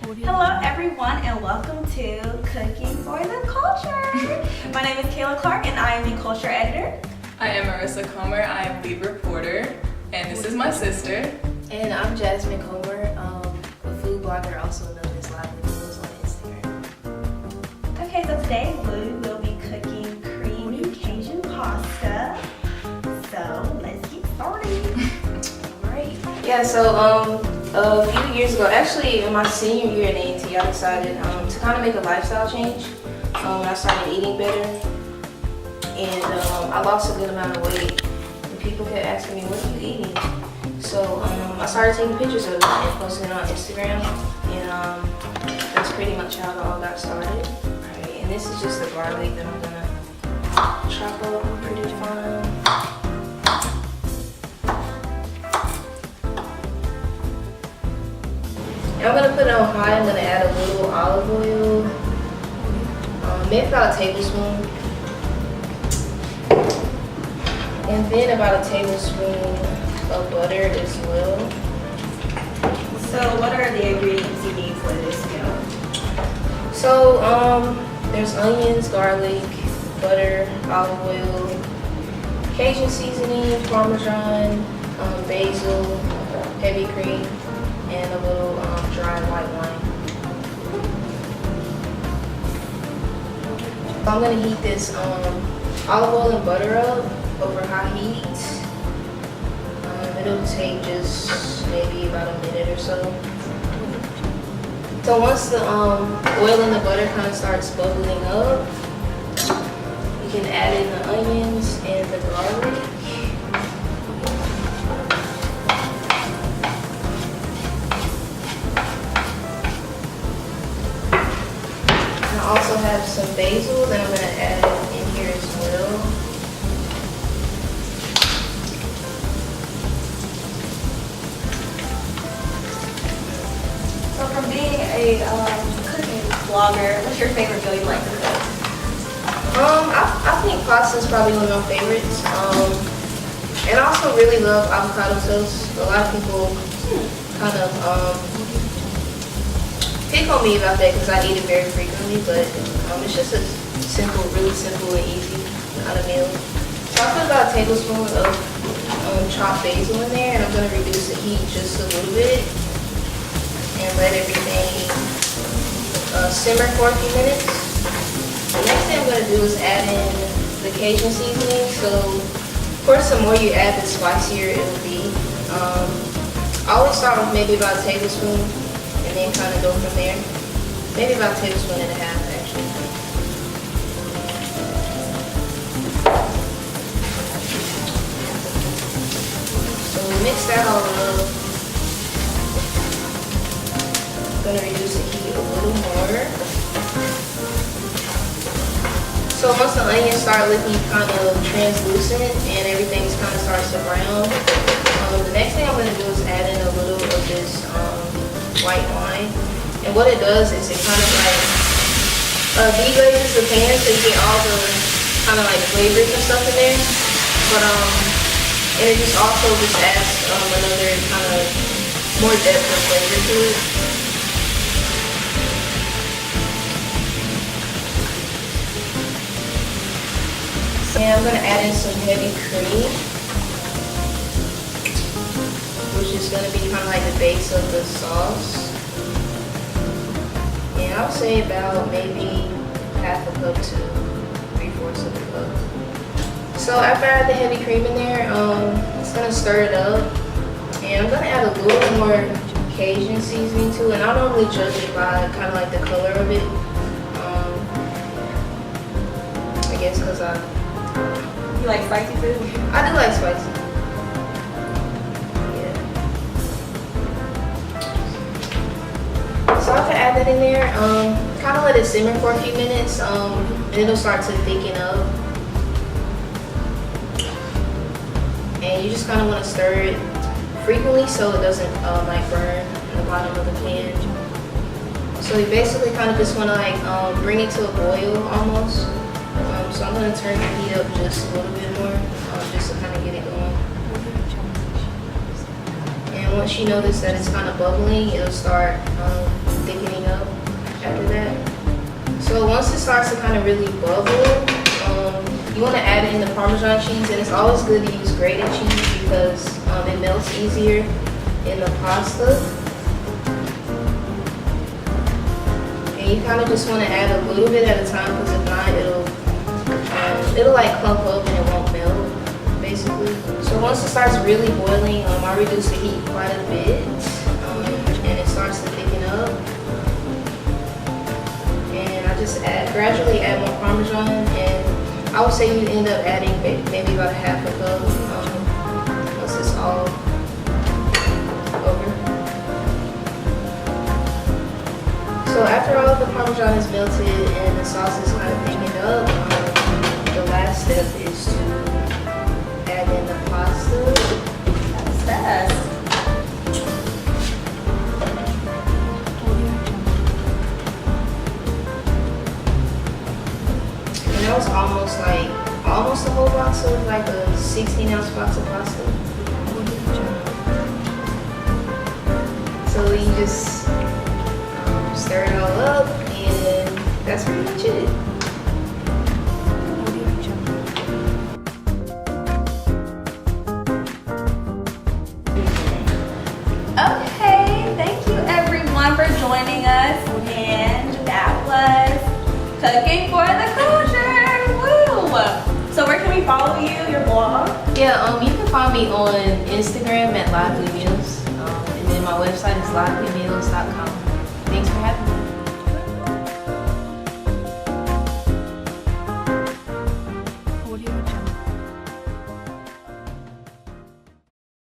Hello everyone and welcome to Cooking for the Culture. My name is Kayla Clark and I am the Culture Editor. I am Marissa Comer, I am lead reporter, and this is my sister. And I'm Jasmine Comer, a food blogger also known as Lively Videos on Instagram. Okay, so today we will be cooking creamy Cajun pasta. So let's get started. Alright. Yeah, so a few years ago, actually in my senior year in A&T, I decided to kind of make a lifestyle change. I started eating better and I lost a good amount of weight. And people kept asking me, what are you eating? So I started taking pictures of it and posting it on Instagram, and that's pretty much how it all got started. Right, and this is just the garlic that I'm gonna chop up pretty fine. And I'm gonna put it on high. I'm gonna add a little olive oil, maybe about a tablespoon, and then about a tablespoon of butter as well. So what are the ingredients you need for this meal? So there's onions, garlic, butter, olive oil, Cajun seasoning, Parmesan, basil, heavy cream, and a little dry white wine. I'm gonna heat this olive oil and butter up over high heat. It'll take just maybe about a minute or so. So once the oil and the butter kind of starts bubbling up, you can add in the onions and the garlic. I also have some basil that I'm going to add in here as well. So from being a cooking blogger, what's your favorite meal you like to cook? I think pasta is probably one of my favorites. And I also really love avocado toast. A lot of people kind of pick on me about that because I eat it very frequently, but it's just a simple, really simple and easy kind of meal. So I put about a tablespoon of chopped basil in there, and I'm going to reduce the heat just a little bit and let everything simmer for a few minutes. The next thing I'm going to do is add in the Cajun seasoning. So of course the more you add, the spicier it will be. I always start with maybe about a tablespoon and then kind of go from there. Maybe about a tablespoon and a half actually. So we mix that all up. I'm gonna reduce the heat a little more. So once the onions start looking kind of translucent and everything kind of starts to brown, the next thing I'm gonna do is add in a little of this white wine, and what it does is it kind of like deglazes the pan so you get all the kind of like flavors and stuff in there, but and it just also just adds another kind of more depth of flavor to it. And I'm gonna add in some heavy cream, which is going to be kind of like the base of the sauce. And I'll say about maybe half a cup to 3/4 of a cup. So after I add the heavy cream in there, it's going to stir it up. And I'm going to add a little more Cajun seasoning to it. And I normally judge it by kind of like the color of it. I guess because You like spicy food? I do like spicy. So I can add that in there, kind of let it simmer for a few minutes, and it'll start to thicken up. And you just kind of want to stir it frequently so it doesn't like burn the bottom of the pan. So you basically kind of just want to like bring it to a boil almost. So I'm going to turn the heat up just a little bit more, just to kind of get it going. And once you notice that it's kind of bubbling, it'll start thickening So once it starts to kind of really bubble, you want to add in the Parmesan cheese, and it's always good to use grated cheese because it melts easier in the pasta. And you kind of just want to add a little bit at a time because if not, it'll like clump up and it won't melt, basically. So once it starts really boiling, I reduce the heat quite a bit, and it starts to thicken up. And I just gradually add more Parmesan, and I would say you end up adding maybe about a half a cup once it's all over. So after all of the Parmesan is melted and the sauce is kind of thickened up, the last step is to add in the pasta. That's fast. And that was almost a whole box of like a 16-ounce box of pasta. So you just stir it all up, and that's pretty much it. Okay, thank you everyone for joining us, and that was Cooking for the Culture. Woo! So where can we follow you, your blog? Yeah, you can find me on Instagram at Lively Meals, and then my website is livelymeals.com. Thanks for having me.